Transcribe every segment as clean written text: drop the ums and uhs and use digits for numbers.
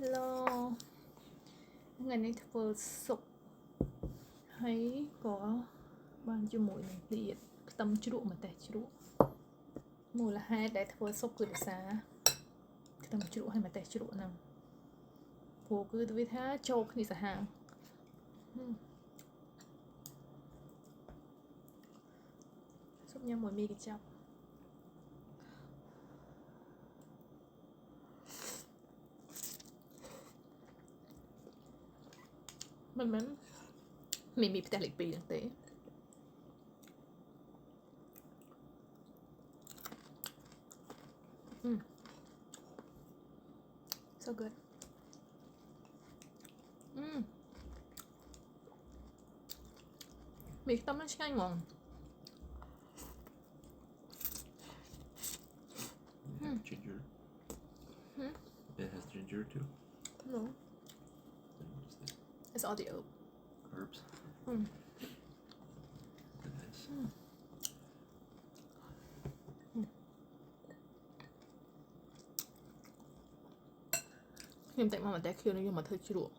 Hello ថ្ងៃនេះធ្វើស៊ុបហើយក៏បានជាមួយនឹងទៀតខ្ទឹមជ្រក់ម្ទេសជ្រក់មូលហេតុដែលធ្វើស៊ុបគឺដោយសារខ្ទឹមជ្រក់ហើយម្ទេសជ្រក់ហ្នឹងព្រោះគឺវាថាចូលគ្នាសាហាវស៊ុបញ៉ាំមួយមីកញ្ចប់មិនមីផ្ទះលេខ 2ហ្នឹងទេso good មីខ្ទឹមហ្នឹងឆ្ងាញ់ហ្មងGinger. It has ginger too. No, Then what is this? it's all the Herbs. Mm. Goodness.ខ្ញុំតែមកម្ទេសខៀវនេះយកមកធ្វើជ្រក់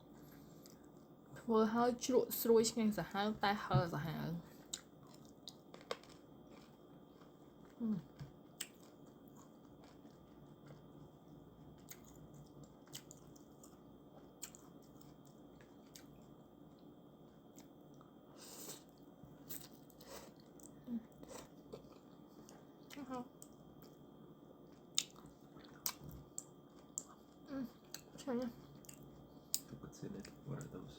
ធ្វើឲ្យជ្រក់ស្រួយឆ្ងាញ់សាហាវតែហឹរសាហាវឆ្ងាញ់ណាស់ What's in it? What are those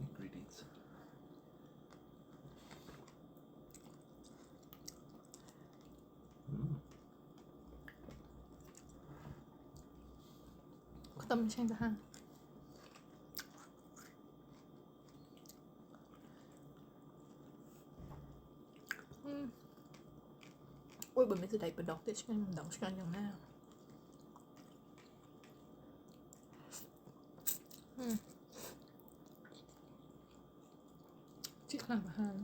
ingredients? ខ្ទឹមឆ្ងាញ់សាហាវអូយបើមានសេចក្ដីបដោះទៀតឆ្ងាញ់មិនដឹងឆ្ងាញ់យ៉ាងណាជីខ្លាំងប្រហែល